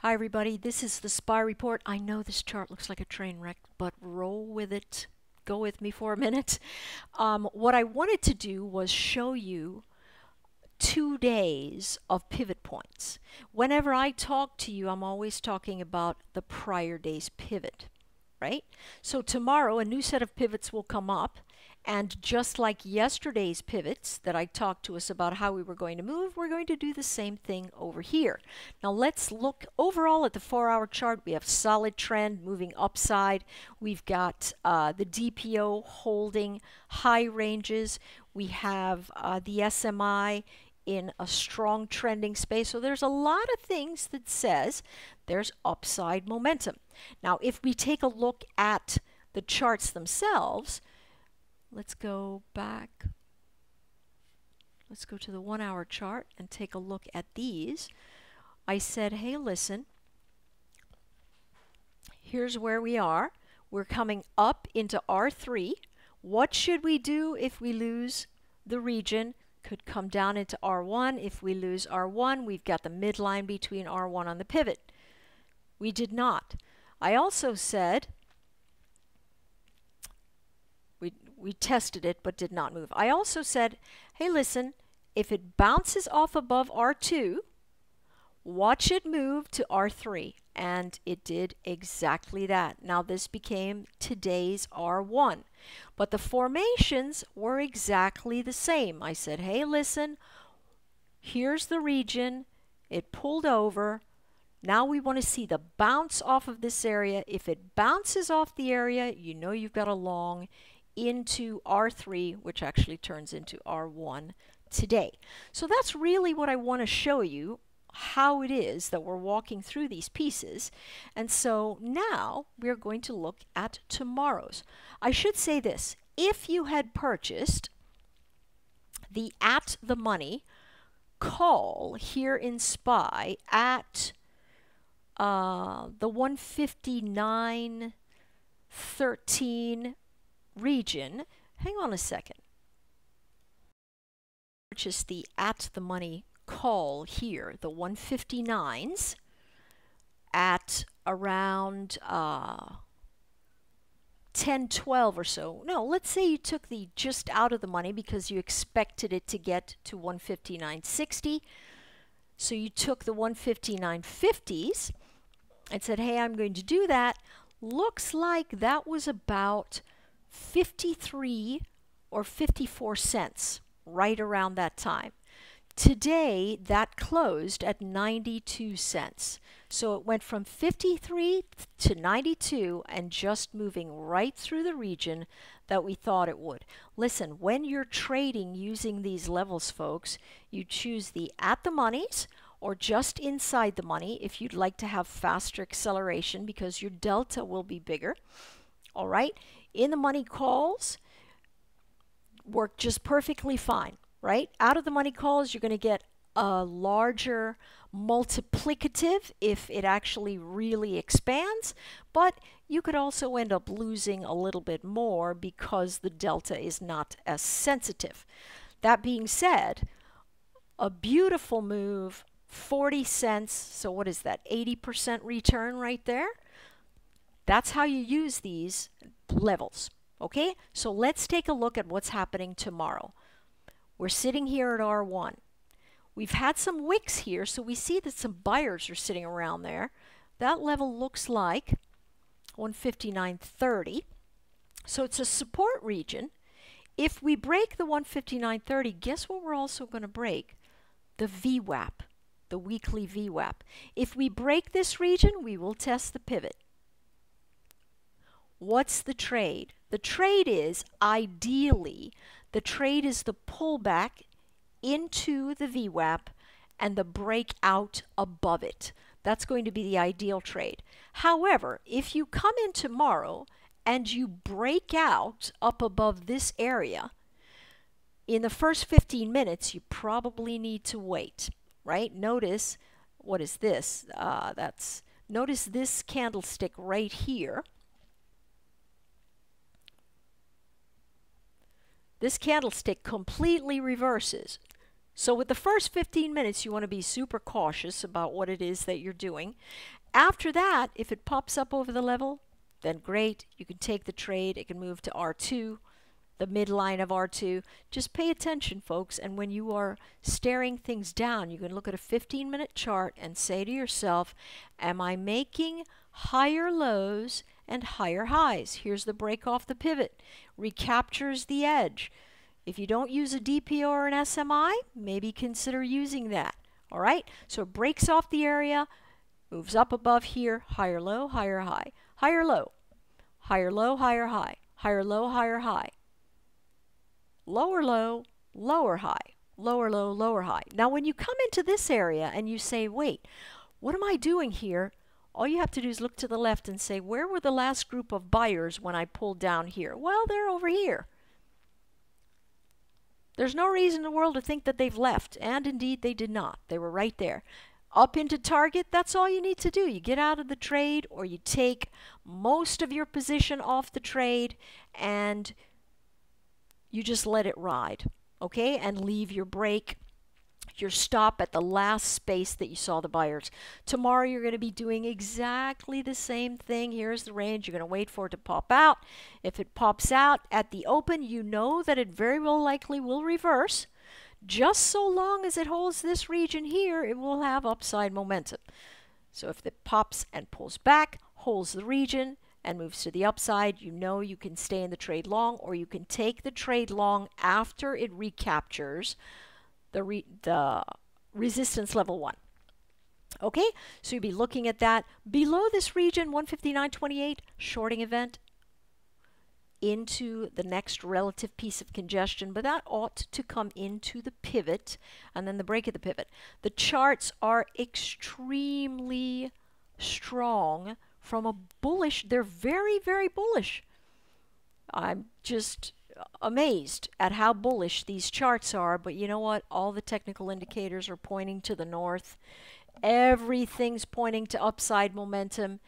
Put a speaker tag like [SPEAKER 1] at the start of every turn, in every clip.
[SPEAKER 1] Hi everybody, this is the SPY Report. I know this chart looks like a train wreck, but roll with it. Go with me for a minute. What I wanted to do was show you 2 days of pivot points. Whenever I talk to you, I'm always talking about the prior day's pivot, right? So tomorrow a new set of pivots will come up, and just like yesterday's pivots that I talked to us about how we were going to move, we're going to do the same thing over here. Now let's look overall at the 4-hour chart. We have solid trend moving upside. We've got the DPO holding high ranges. We have the SMI in a strong trending space. So there's a lot of things that says there's upside momentum. Now if we take a look at the charts themselves, let's go back. Let's go to the 1-hour chart and take a look at these. I said, hey, listen, here's where we are. We're coming up into R3. What should we do if we lose the region? Could come down into R1. If we lose R1, we've got the midline between R1 on the pivot. We did not. I also said, we tested it but did not move. I also said, hey, listen, if it bounces off above R2, watch it move to R3. And it did exactly that. Now this became today's R1. But the formations were exactly the same. I said, hey, listen, here's the region. It pulled over. Now we want to see the bounce off of this area. If it bounces off the area, you know you've got a long into R3, which actually turns into R1 today. So that's really what I want to show you, how it is that we're walking through these pieces. And so now we're going to look at tomorrow's. I should say this, if you had purchased the at the money call here in SPY at the 159.13 region, hang on a second. Purchase the at the money call here, the 159s at around 10-12 or so. No, let's say you took the just out of the money because you expected it to get to 159.60. So you took the 159.50s and said, hey, I'm going to do that. Looks like that was about 53 or 54 cents right around that time. Today that closed at 92 cents. So it went from 53 to 92 and just moving right through the region that we thought it would. Listen, when you're trading using these levels, folks, you choose the at the monies or just inside the money if you'd like to have faster acceleration because your delta will be bigger. All right, in the money calls work just perfectly fine, right? Out of the money calls, you're going to get a larger multiplicative if it actually really expands, but you could also end up losing a little bit more because the delta is not as sensitive. That being said, a beautiful move, 40 cents, so what is that, 80% return right there? That's how you use these levels, okay? So let's take a look at what's happening tomorrow. We're sitting here at R1. We've had some wicks here, so we see that some buyers are sitting around there. That level looks like 159.30. So it's a support region. If we break the 159.30, guess what we're also going to break? The VWAP, the weekly VWAP. If we break this region, we will test the pivot. What's the trade? The trade is, ideally, the trade is the pullback into the VWAP and the breakout above it. That's going to be the ideal trade. However, if you come in tomorrow and you break out up above this area, in the first 15 minutes, you probably need to wait, right? Notice, what is this? Notice this candlestick right here. This candlestick completely reverses. So with the first 15 minutes, you want to be super cautious about what it is that you're doing. After that, if it pops up over the level, then great. You can take the trade. It can move to R2, the midline of R2. Just pay attention, folks. And when you are staring things down, you can look at a 15-minute chart and say to yourself, am I making higher lows and higher highs? Here's the break off the pivot. Recaptures the edge. If you don't use a DPO or an SMI, maybe consider using that. All right? So it breaks off the area, moves up above here, higher low, higher high, higher low, higher low, higher high, higher low, higher high, lower low, lower high, lower low, lower high. Now when you come into this area and you say, wait, what am I doing here? All you have to do is look to the left and say, where were the last group of buyers when I pulled down here? Well, they're over here. There's no reason in the world to think that they've left, and indeed they did not. They were right there. Up into target, that's all you need to do. You get out of the trade, or you take most of your position off the trade, and you just let it ride, okay? And leave your break, your stop at the last space that you saw the buyers. Tomorrow you're going to be doing exactly the same thing. Here's the range. You're going to wait for it to pop out. If it pops out at the open, you know that it very well likely will reverse. Just so long as it holds this region here, it will have upside momentum. So if it pops and pulls back, holds the region, and moves to the upside, you know you can stay in the trade long, or you can take the trade long after it recaptures the resistance level 1. Okay, so you'll be looking at that. Below this region, 159.28, shorting event into the next relative piece of congestion, but that ought to come into the pivot and then the break of the pivot. The charts are extremely strong from a bullish. They're very, very bullish. I'm just amazed at how bullish these charts are, but you know what? All the technical indicators are pointing to the north. Everything's pointing to upside momentum,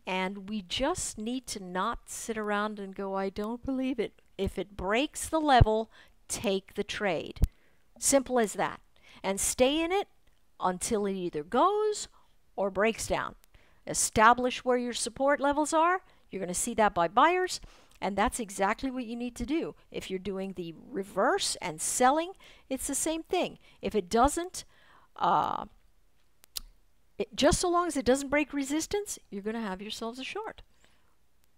[SPEAKER 1] and we just need to not sit around and go, I don't believe it. If it breaks the level, take the trade. Simple as that. And stay in it until it either goes or breaks down. Establish where your support levels are. You're going to see that by buyers. And that's exactly what you need to do. If you're doing the reverse and selling, it's the same thing. If it doesn't, just so long as it doesn't break resistance, you're going to have yourselves a short.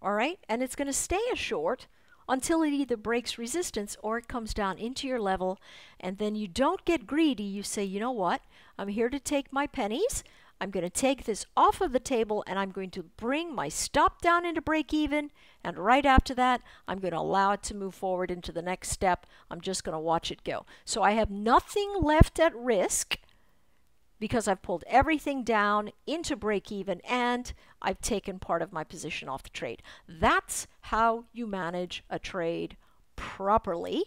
[SPEAKER 1] All right? And it's going to stay a short until it either breaks resistance or it comes down into your level. And then you don't get greedy. You say, you know what? I'm here to take my pennies. I'm going to take this off of the table, and I'm going to bring my stop down into break even, and right after that, I'm going to allow it to move forward into the next step. I'm just going to watch it go. So I have nothing left at risk because I've pulled everything down into break even, and I've taken part of my position off the trade. That's how you manage a trade properly,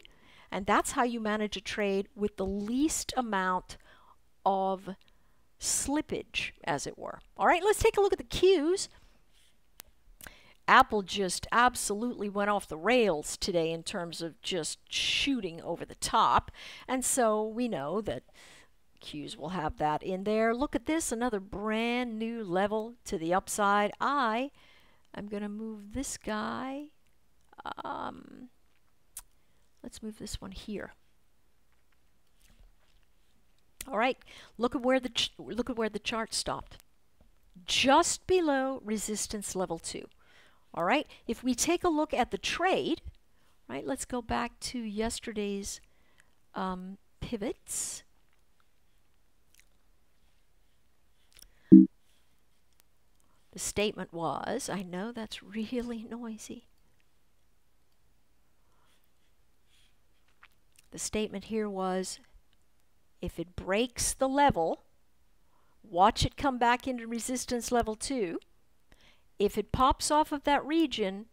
[SPEAKER 1] and that's how you manage a trade with the least amount of slippage, as it were. All right, let's take a look at the Qs. Apple just absolutely went off the rails today in terms of just shooting over the top, and so we know that Qs will have that in there. Look at this, another brand new level to the upside. I'm going to move this guy. Let's move this one here. All right, look at where the chart stopped. Just below resistance level 2. All right, if we take a look at the trade, right, let's go back to yesterday's pivots. The statement was, I know that's really noisy. The statement here was, if it breaks the level, watch it come back into resistance level 2. If it pops off of that region,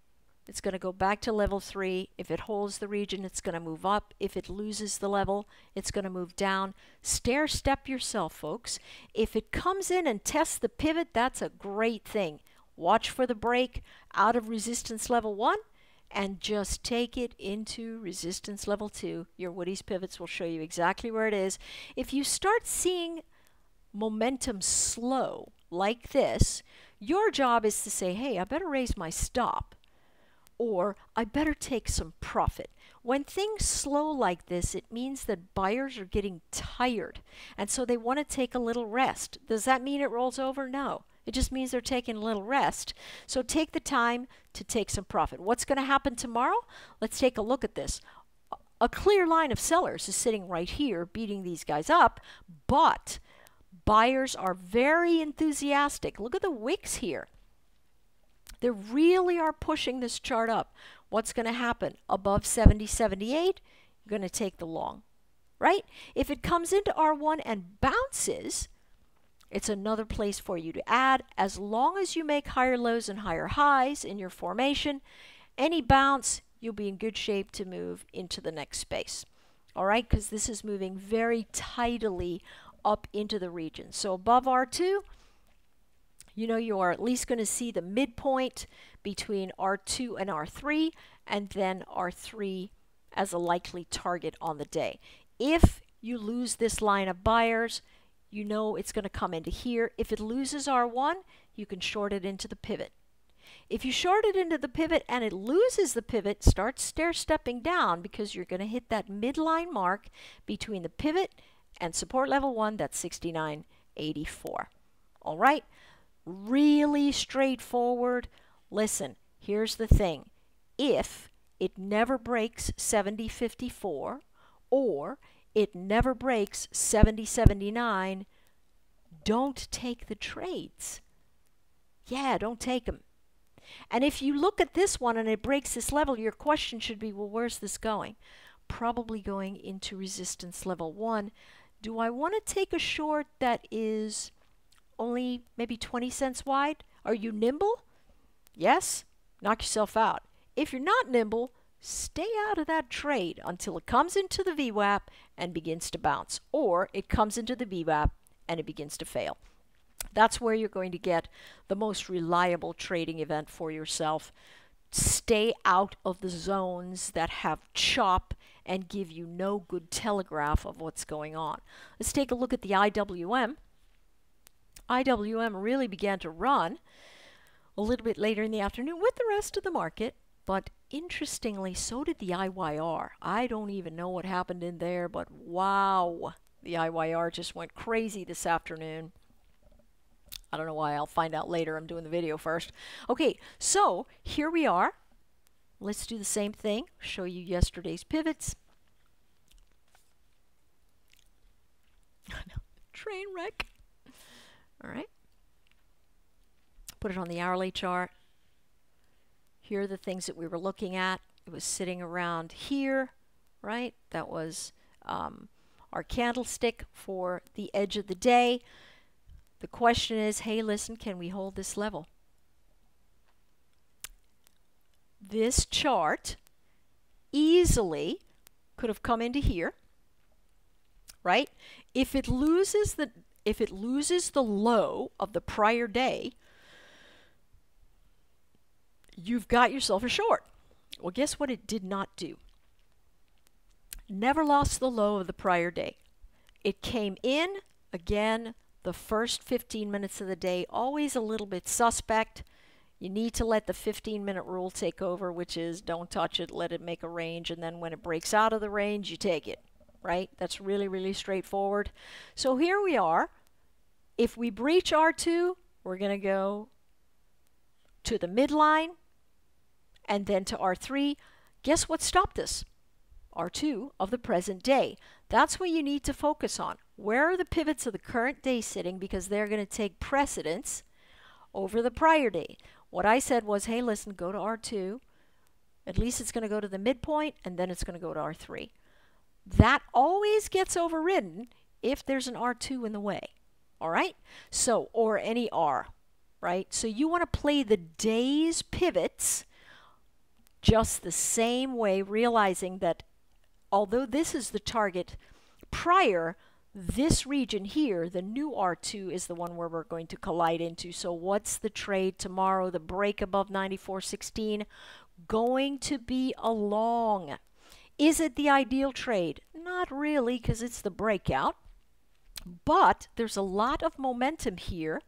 [SPEAKER 1] it's going to go back to level 3. If it holds the region, it's going to move up. If it loses the level, it's going to move down. Stair step yourself, folks. If it comes in and tests the pivot, that's a great thing. Watch for the break out of resistance level 1, and just take it into resistance level 2. Your Woody's pivots will show you exactly where it is. If you start seeing momentum slow like this, your job is to say, hey, I better raise my stop, or I better take some profit. When things slow like this, it means that buyers are getting tired, and so they want to take a little rest. Does that mean it rolls over? No. It just means they're taking a little rest. So take the time to take some profit. What's going to happen tomorrow? Let's take a look at this. A clear line of sellers is sitting right here, beating these guys up, but buyers are very enthusiastic. Look at the wicks here. They really are pushing this chart up. What's going to happen? Above 70.78, you're going to take the long, right? If it comes into R1 and bounces, it's another place for you to add. As long as you make higher lows and higher highs in your formation, any bounce, you'll be in good shape to move into the next space. All right, because this is moving very tidily up into the region. So above R2, you know you are at least going to see the midpoint between R2 and R3, and then R3 as a likely target on the day. If you lose this line of buyers, you know it's going to come into here. If it loses R1, you can short it into the pivot. If you short it into the pivot and it loses the pivot, start stair-stepping down, because you're going to hit that midline mark between the pivot and support level 1, that's 69.84. All right? Really straightforward. Listen, here's the thing. If it never breaks 70.54 or it never breaks 70.79, don't take the trades. Yeah, don't take them. And if you look at this one and it breaks this level, your question should be, well, where's this going? Probably going into resistance level 1. Do I want to take a short that is only maybe 20 cents wide? Are you nimble? Yes? Knock yourself out. If you're not nimble, stay out of that trade until it comes into the VWAP and begins to bounce, or it comes into the VWAP and it begins to fail. That's where you're going to get the most reliable trading event for yourself. Stay out of the zones that have chop and give you no good telegraph of what's going on. Let's take a look at the IWM. IWM really began to run a little bit later in the afternoon with the rest of the market, but interestingly, so did the IYR. I don't even know what happened in there, but wow, the IYR just went crazy this afternoon. I don't know why. I'll find out later. I'm doing the video first. Okay, so here we are. Let's do the same thing. Show you yesterday's pivots. Train wreck. All right. Put it on the hourly chart. Here are the things that we were looking at. It was sitting around here, right? That was our candlestick for the edge of the day. The question is, hey, listen, can we hold this level? This chart easily could have come into here, right? If it loses the low of the prior day, you've got yourself a short. Well, guess what it did not do? Never lost the low of the prior day. It came in again the first 15 minutes of the day, always a little bit suspect. You need to let the 15-minute rule take over, which is don't touch it, let it make a range, and then when it breaks out of the range, you take it, right? That's really, really straightforward. So here we are. If we breach R2, we're going to go to the midline and then to R3. Guess what stopped us? R2 of the present day. That's what you need to focus on. Where are the pivots of the current day sitting? Because they're going to take precedence over the prior day. What I said was, hey, listen, go to R2. At least it's going to go to the midpoint, and then it's going to go to R3. That always gets overridden if there's an R2 in the way. All right? So, or any R, right? So you want to play the day's pivots just the same way, realizing that although this is the target prior, this region here, the new R2, is the one where we're going to collide into. So what's the trade tomorrow? The break above 94.16. going to be a long. Is it the ideal trade? Not really, because it's the breakout. But there's a lot of momentum here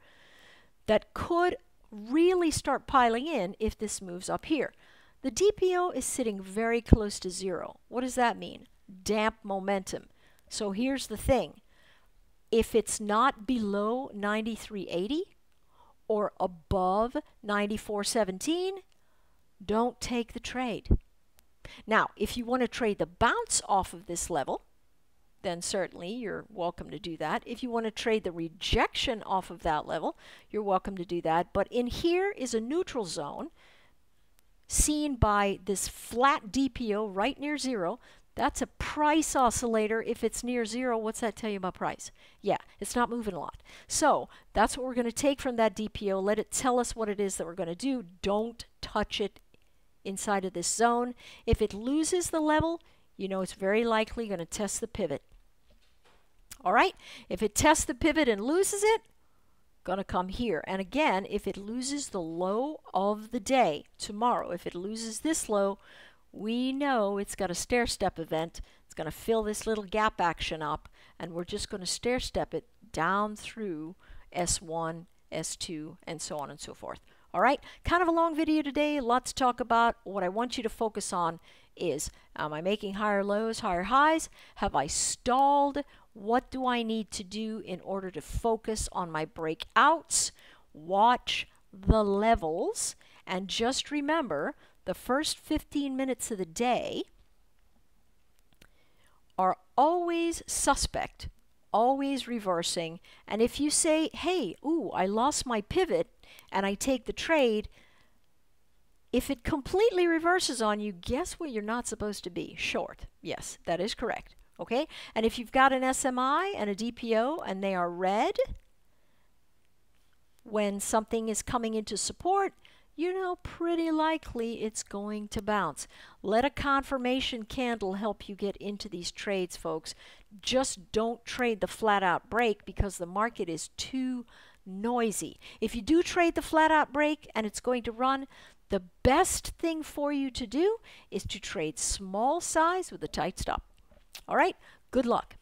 [SPEAKER 1] that could really start piling in if this moves up here. The DPO is sitting very close to zero. What does that mean? Damp momentum. So here's the thing. If it's not below 93.80 or above 94.17, don't take the trade. Now, if you want to trade the bounce off of this level, then certainly you're welcome to do that. If you want to trade the rejection off of that level, you're welcome to do that. But in here is a neutral zone seen by this flat DPO right near zero. That's a price oscillator. If it's near zero, what's that tell you about price? Yeah, it's not moving a lot. So that's what we're going to take from that DPO. Let it tell us what it is that we're going to do. Don't touch it inside of this zone. If it loses the level, you know it's very likely going to test the pivot. All right, if it tests the pivot and loses it, going to come here. And again, if it loses the low of the day tomorrow, if it loses this low, we know it's got a stair-step event. It's going to fill this little gap action up, and we're just going to stair-step it down through S1, S2, and so on and so forth. All right, kind of a long video today, lots to talk about. What I want you to focus on is, am I making higher lows, higher highs? Have I stalled? What do I need to do in order to focus on my breakouts? Watch the levels, and just remember, the first 15 minutes of the day are always suspect, always reversing. And if you say, hey, ooh, I lost my pivot, and I take the trade, if it completely reverses on you, guess what you're not supposed to be? Short. Yes, that is correct. Okay? And if you've got an SMI and a DPO and they are red, when something is coming into support, you know pretty likely it's going to bounce. Let a confirmation candle help you get into these trades, folks. Just don't trade the flat out break because the market is too noisy. If you do trade the flat out break and it's going to run, the best thing for you to do is to trade small size with a tight stop. All right, good luck.